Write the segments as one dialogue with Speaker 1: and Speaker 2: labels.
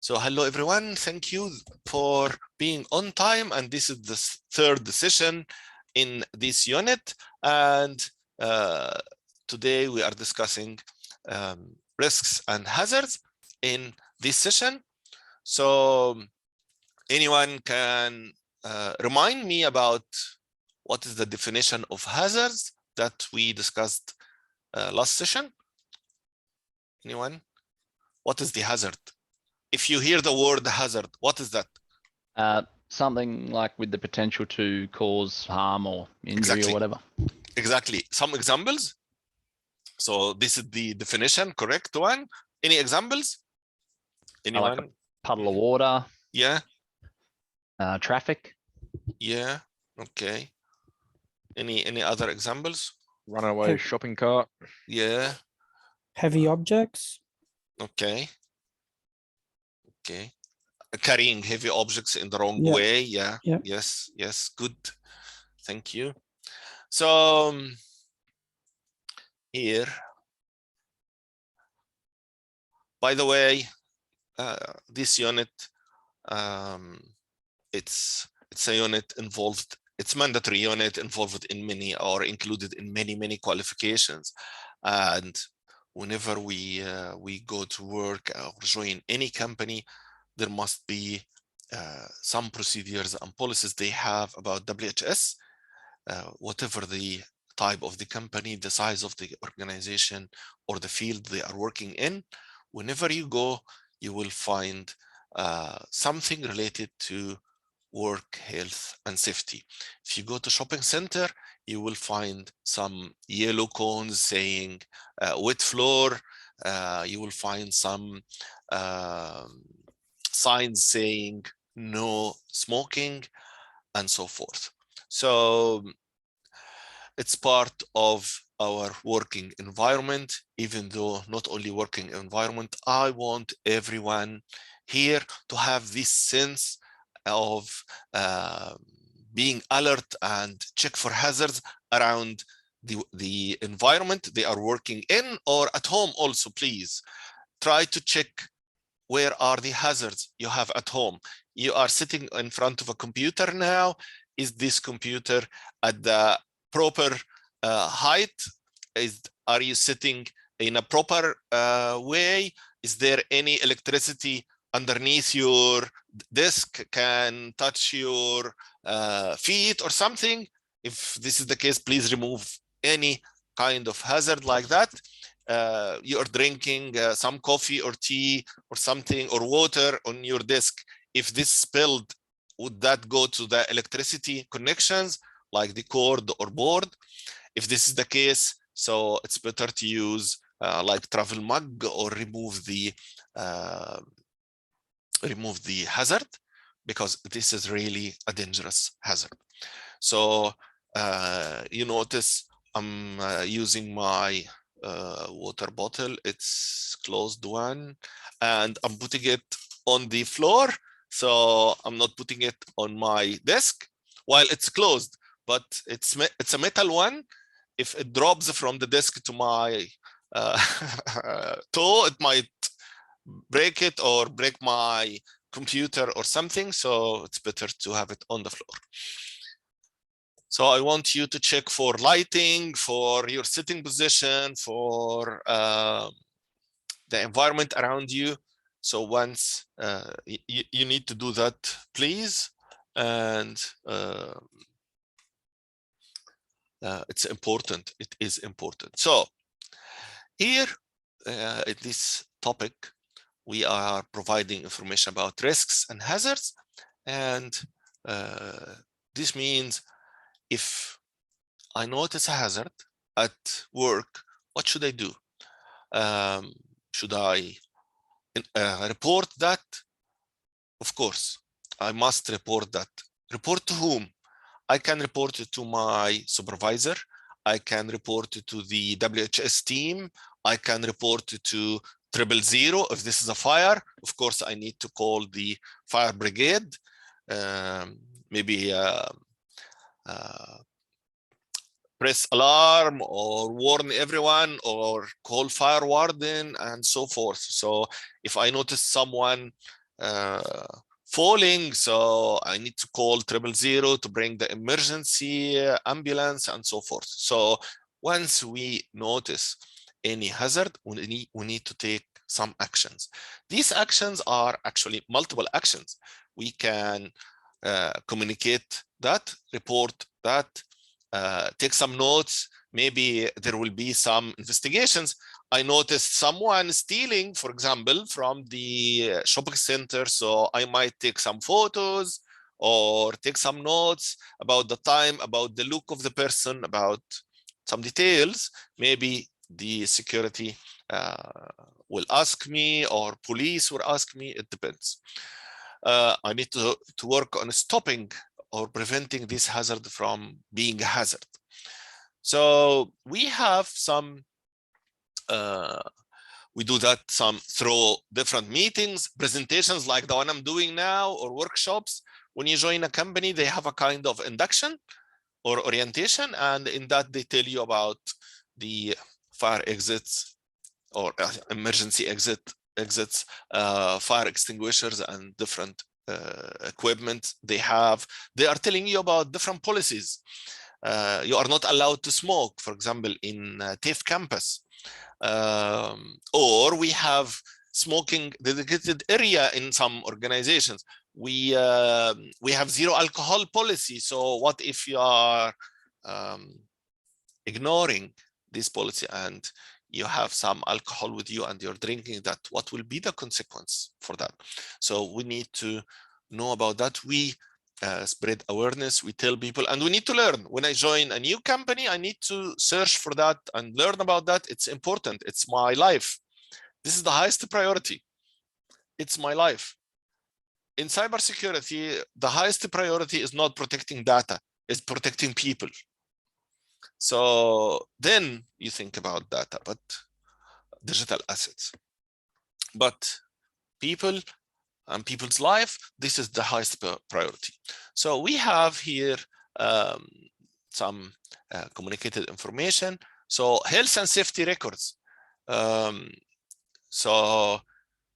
Speaker 1: So hello everyone, thank you for being on time, and this is the third session in this unit, and today we are discussing risks and hazards in this session. So anyone can remind me about what is the definition of hazards that we discussed last session? Anyone? What is the hazard? If you hear the word hazard, what is that?
Speaker 2: Something like with the potential to cause harm or injury or whatever.
Speaker 1: Exactly. Some examples. So this is the definition, correct one? Any examples? Anyone?
Speaker 2: Like a puddle of water.
Speaker 1: Yeah.
Speaker 2: Traffic.
Speaker 1: Yeah. Okay. Any other examples?
Speaker 3: Runaway shopping cart.
Speaker 1: Yeah.
Speaker 4: Heavy objects.
Speaker 1: Okay. Okay. Carrying heavy objects in the wrong
Speaker 4: Yeah.
Speaker 1: way. Yeah.
Speaker 4: Yeah.
Speaker 1: Yes. Yes. Good. Thank you. So here, by the way, this unit, it's a unit involved. It's mandatory unit involved in many or included in many qualifications, and whenever we go to work or join any company, there must be some procedures and policies they have about WHS, whatever the type of the company, the size of the organization, or the field they are working in. Whenever you go, you will find something related to work health and safety. If you go to shopping center, you will find some yellow cones saying wet floor. You will find some signs saying no smoking, and so forth. So it's part of our working environment. Even though not only working environment, I want everyone here to have this sense of being alert and check for hazards around the environment they are working in, or at home also. Please try to check where are the hazards you have at home. You are sitting in front of a computer now. Is this computer at the proper height? Are you sitting in a proper way? Is there any electricity underneath your desk can touch your feet or something? If this is the case, please remove any kind of hazard like that. You are drinking some coffee or tea or something, or water on your desk. If this spilled, would that go to the electricity connections like the cord or board? If this is the case, so it's better to use like travel mug, or remove the hazard, because this is really a dangerous hazard. So you notice I'm using my water bottle. It's closed one, and I'm putting it on the floor. So I'm not putting it on my desk while it's closed, but it's a metal one. If it drops from the desk to my toe, it might break it or break my computer or something. So it's better to have it on the floor. So I want you to check for lighting, for your sitting position, for the environment around you. So once you need to do that, please. And it's important. It is important. So here in this topic, we are providing information about risks and hazards. And this means if I notice a hazard at work, what should I do? Should I report that? Of course, I must report that. Report to whom? I can report it to my supervisor. I can report it to the WHS team. I can report it to 000 if this is a fire. Of course, I need to call the fire brigade. Maybe press alarm or warn everyone, or call fire warden, and so forth. So if I notice someone falling, so I need to call 000 to bring the emergency ambulance and so forth. So once we notice any hazard, we need to take some actions. These actions are actually multiple actions. We can communicate that, report that, take some notes. Maybe there will be some investigations. I noticed someone stealing, for example, from the shopping center. So I might take some photos or take some notes about the time, about the look of the person, about some details. Maybe the security will ask me or police will ask me, it depends. I need to work on stopping or preventing this hazard from being a hazard. So we have some, we do that some through different meetings, presentations like the one I'm doing now, or workshops. When you join a company, they have a kind of induction or orientation, and in that they tell you about the fire exits or emergency exits, fire extinguishers and different equipment they have. They are telling you about different policies. You are not allowed to smoke, for example, in TAFE campus. Or we have smoking dedicated area in some organizations. We have zero alcohol policy. So what if you are ignoring this policy and you have some alcohol with you and you're drinking that? What will be the consequence for that? So we need to know about that. We spread awareness, we tell people, and we need to learn. When I join a new company, I need to search for that and learn about that. It's important. It's my life. This is the highest priority. It's my life. In cybersecurity, the highest priority is not protecting data, it's protecting people. So then you think about data, but digital assets. But people and people's life, this is the highest priority. So we have here some communicated information. So health and safety records. So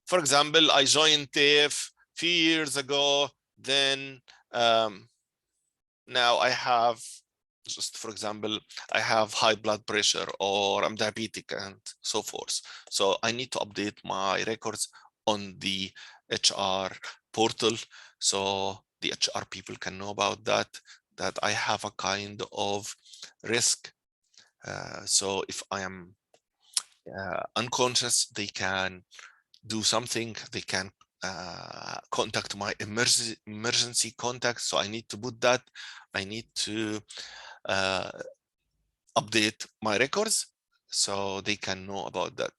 Speaker 1: for example, I joined TAFE a few years ago, then now I have, just for example, I have high blood pressure or I'm diabetic and so forth. So I need to update my records on the HR portal, so the HR people can know about that I have a kind of risk. So if I am unconscious, they can do something, they can contact my emergency contact. So I need to put that, I need to update my records so they can know about that.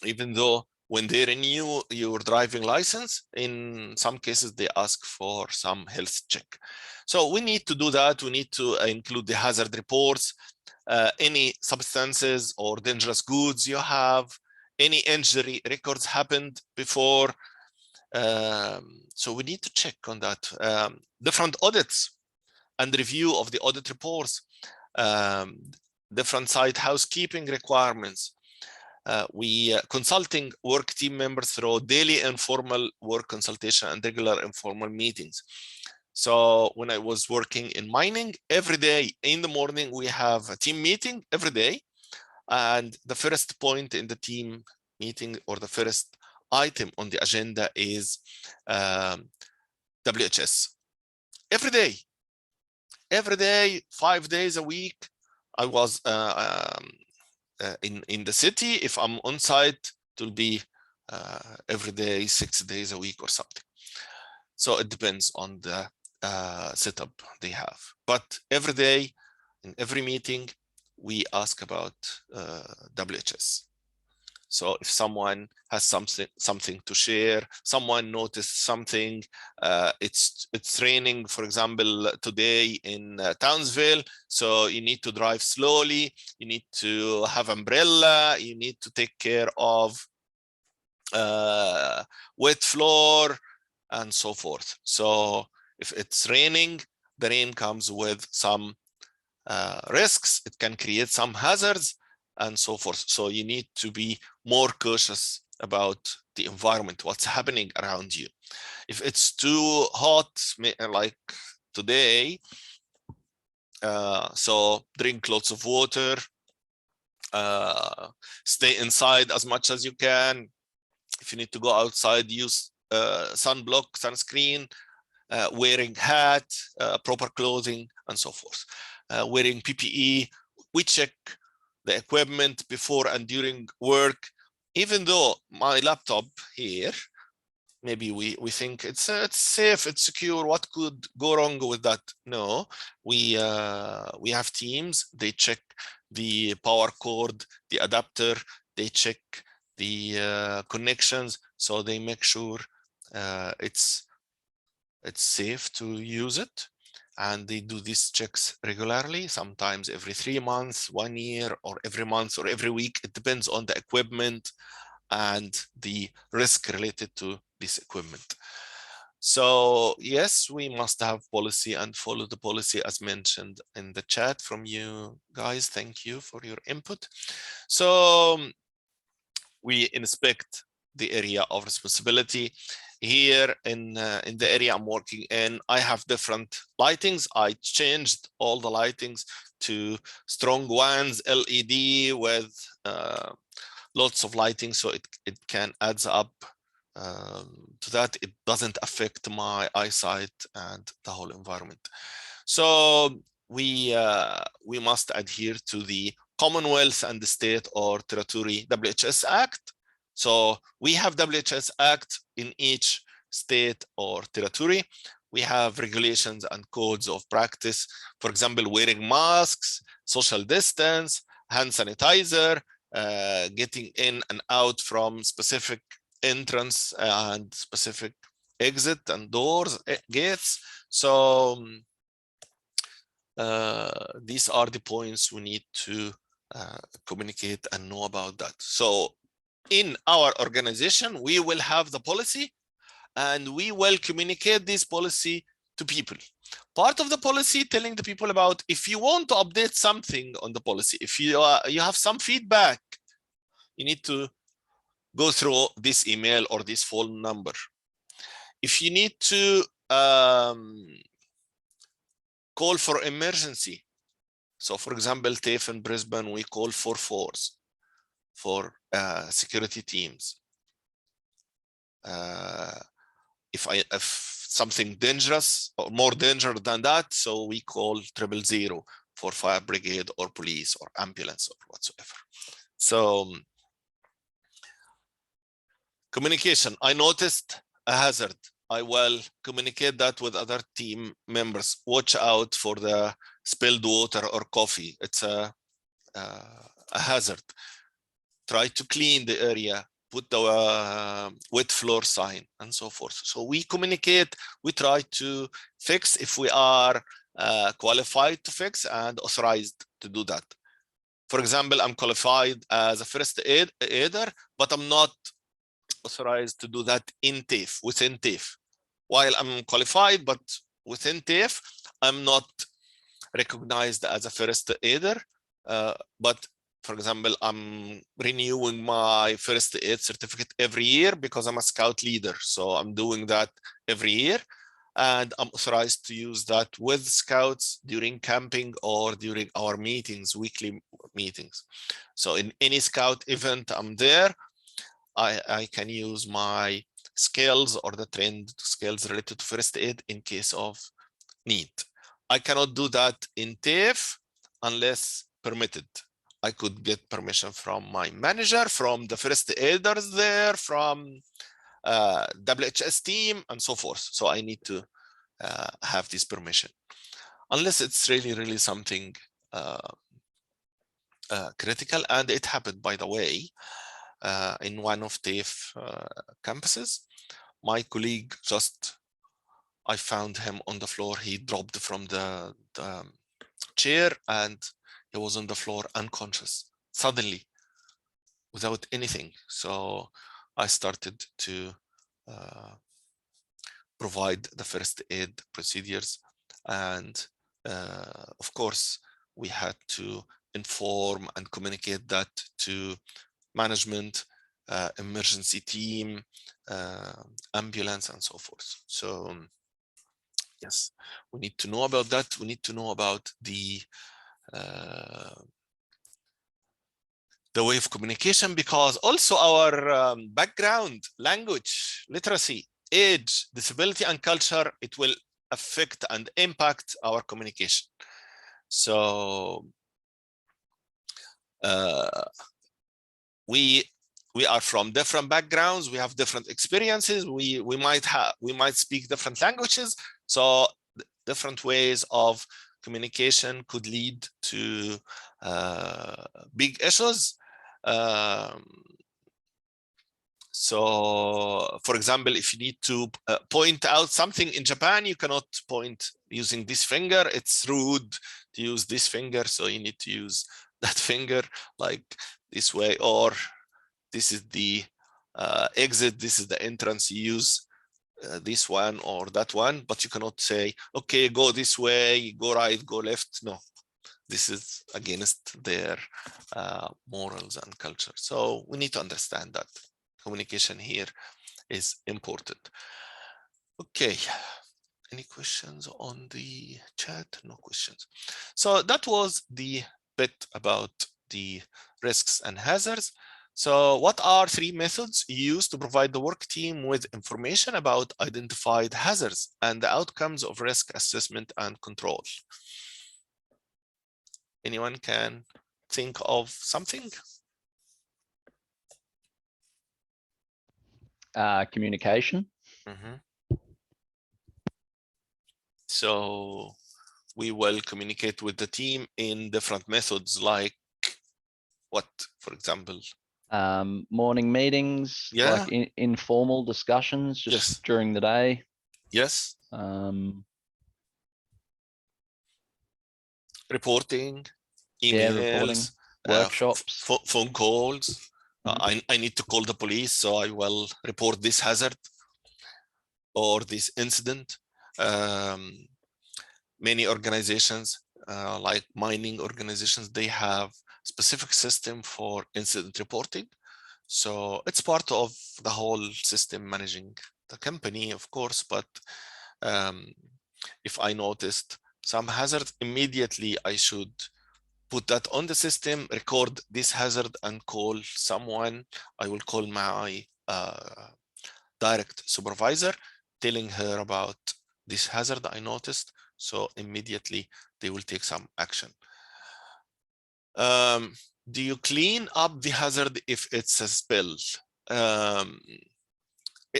Speaker 1: Even though when they renew your driving license, in some cases they ask for some health check. So we need to do that. We need to include the hazard reports, any substances or dangerous goods you have, any injury records happened before. So we need to check on that. Different audits and review of the audit reports, different site housekeeping requirements. We consulting work team members through daily informal work consultation and regular informal meetings. So when I was working in mining, every day in the morning, we have a team meeting every day. And the first point in the team meeting, or the first item on the agenda, is WHS. Every day, 5 days a week, I was in the city. If I'm on site, it will be every day, 6 days a week or something. So it depends on the setup they have. But every day, in every meeting, we ask about WHS. So if someone has something to share, someone noticed something, it's raining, for example, today in Townsville, so you need to drive slowly, you need to have umbrella, you need to take care of wet floor and so forth. So if it's raining, the rain comes with some risks, it can create some hazards and so forth. So you need to be more cautious about the environment, what's happening around you. If it's too hot, like today, so drink lots of water, stay inside as much as you can. If you need to go outside, use sunblock, sunscreen, wearing hat, proper clothing, and so forth. Wearing PPE, we check the equipment before and during work. Even though my laptop here, maybe we think it's safe, it's secure, what could go wrong with that? No, we have teams, they check the power cord, the adapter, they check the connections, so they make sure it's safe to use it. And they do these checks regularly, sometimes every 3 months, 1 year, or every month, or every week. It depends on the equipment and the risk related to this equipment. So yes, we must have policy and follow the policy as mentioned in the chat from you guys. Thank you for your input. So we inspect the area of responsibility. Here in the area I'm working in, I have different lightings. I changed all the lightings to strong ones, LED with lots of lighting, so it can adds up to that. It doesn't affect my eyesight and the whole environment. So we must adhere to the Commonwealth and the state or territory WHS Act. So we have WHS Act in each state or territory. We have regulations and codes of practice. For example, wearing masks, social distance, hand sanitizer, getting in and out from specific entrance and specific exit and doors, gates. So these are the points we need to communicate and know about that. So in our organization, we will have the policy and we will communicate this policy to people. Part of the policy telling the people about if you want to update something on the policy, if you have some feedback, you need to go through this email or this phone number. If you need to call for emergency, so for example, TAFE in Brisbane, we call 4-4s for security teams. If something dangerous or more dangerous than that, so we call 000 for fire brigade or police or ambulance or whatsoever. So communication, I noticed a hazard. I will communicate that with other team members. Watch out for the spilled water or coffee. It's a hazard. Try to clean the area, put the wet floor sign and so forth. So we communicate, we try to fix if we are qualified to fix and authorized to do that. For example, I'm qualified as a first aider, but I'm not authorized to do that in TAFE, within TAFE. While I'm qualified, but within TAFE, I'm not recognized as a first aider. But for example, I'm renewing my first aid certificate every year because I'm a scout leader. So I'm doing that every year. And I'm authorized to use that with scouts during camping or during our meetings, weekly meetings. So in any scout event I'm there, I can use my skills or the trained skills related to first aid in case of need. I cannot do that in TAFE unless permitted. I could get permission from my manager, from the first aiders there, from WHS team and so forth. So I need to have this permission. Unless it's really something critical. And it happened, by the way, in one of TAFE campuses. My colleague I found him on the floor. He dropped from the chair and he was on the floor unconscious, suddenly, without anything. So I started to provide the first aid procedures. And of course, we had to inform and communicate that to management emergency team, ambulance, and so forth. So yes, we need to know about that. We need to know about the way of communication, because also our background, language, literacy, age, disability, and culture, it will affect and impact our communication. So we are from different backgrounds, we have different experiences, we might speak different languages, so different ways of communication could lead to big issues. So for example, if you need to point out something in Japan, you cannot point using this finger, it's rude to use this finger, so you need to use that finger like this way, or this is the exit, this is the entrance, you use this one or that one, but you cannot say, okay, go this way, go right, go left. No, this is against their morals and culture. So we need to understand that communication here is important. Okay, any questions on the chat? No questions. So that was the bit about the risks and hazards. So what are 3 methods used to provide the work team with information about identified hazards and the outcomes of risk assessment and control? Anyone can think of something?
Speaker 2: Communication.
Speaker 1: So we will communicate with the team in different methods, like what, for example?
Speaker 2: Morning meetings, like informal discussions just during the day.
Speaker 1: Yes. Reporting, emails,
Speaker 2: workshops,
Speaker 1: phone calls. I need to call the police, so I will report this hazard or this incident. Many organizations, like mining organizations, they have specific system for incident reporting. So it's part of the whole system managing the company, of course, but if I noticed some hazard, immediately I should put that on the system, record this hazard, and call someone. I will call my direct supervisor, telling her about this hazard I noticed. So immediately they will take some action. Do you clean up the hazard if it's a spill?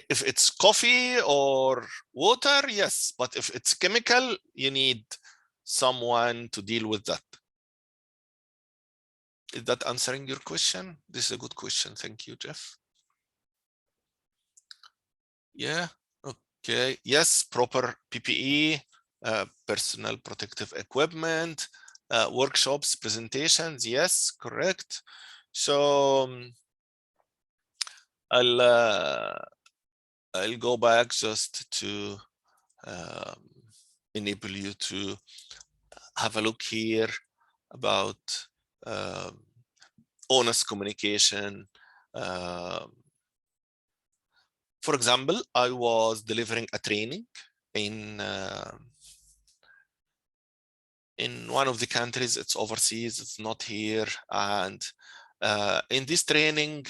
Speaker 1: If it's coffee or water, yes, but if it's chemical, you need someone to deal with that. Is that answering your question? This is a good question. Thank you, Jeff. Yeah, okay. Yes, proper PPE, personal protective equipment, workshops, presentations. Yes, correct. So I'll go back just to enable you to have a look here about honest communication. For example, I was delivering a training in one of the countries. It's overseas, it's not here. And in this training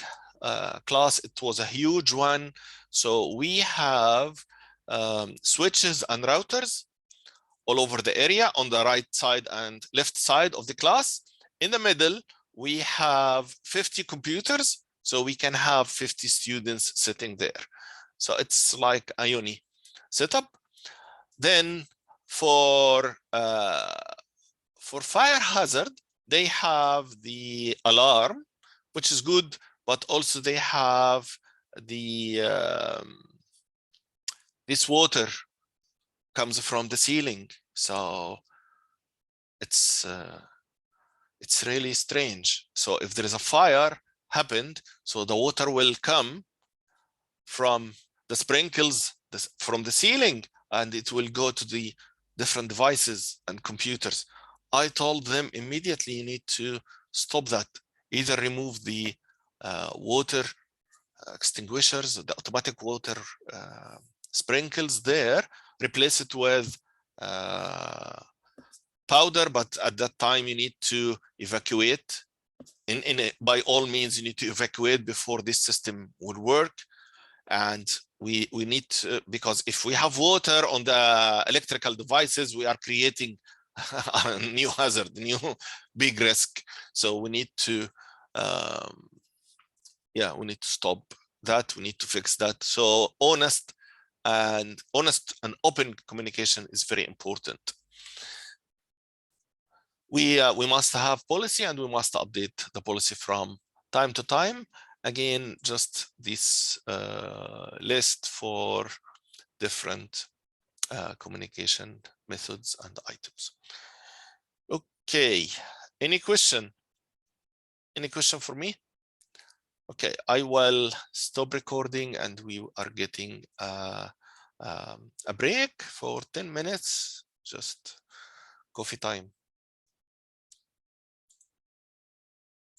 Speaker 1: class, it was a huge one. So we have switches and routers all over the area on the right side and left side of the class. In the middle, we have 50 computers, so we can have 50 students sitting there. So it's like a uni setup. Then for fire hazard, they have the alarm, which is good, but also they have the this water comes from the ceiling, so it's really strange. So if there is a fire happened, so the water will come from the sprinkles from the ceiling, and it will go to the different devices and computers. I told them immediately, you need to stop that. Either remove the water extinguishers, the automatic water sprinkles there, replace it with powder, but at that time you need to evacuate. By all means, you need to evacuate before this system will work. And we need to, because if we have water on the electrical devices, we are creating a new hazard, new big risk. So we need to, we need to stop that. We need to fix that. So honest and open communication is very important. We must have policy, and we must update the policy from time to time. Again, just this list for different communication methods and items. Okay, any question? Any question for me? Okay, I will stop recording, and we are getting a break for 10 minutes, just coffee time.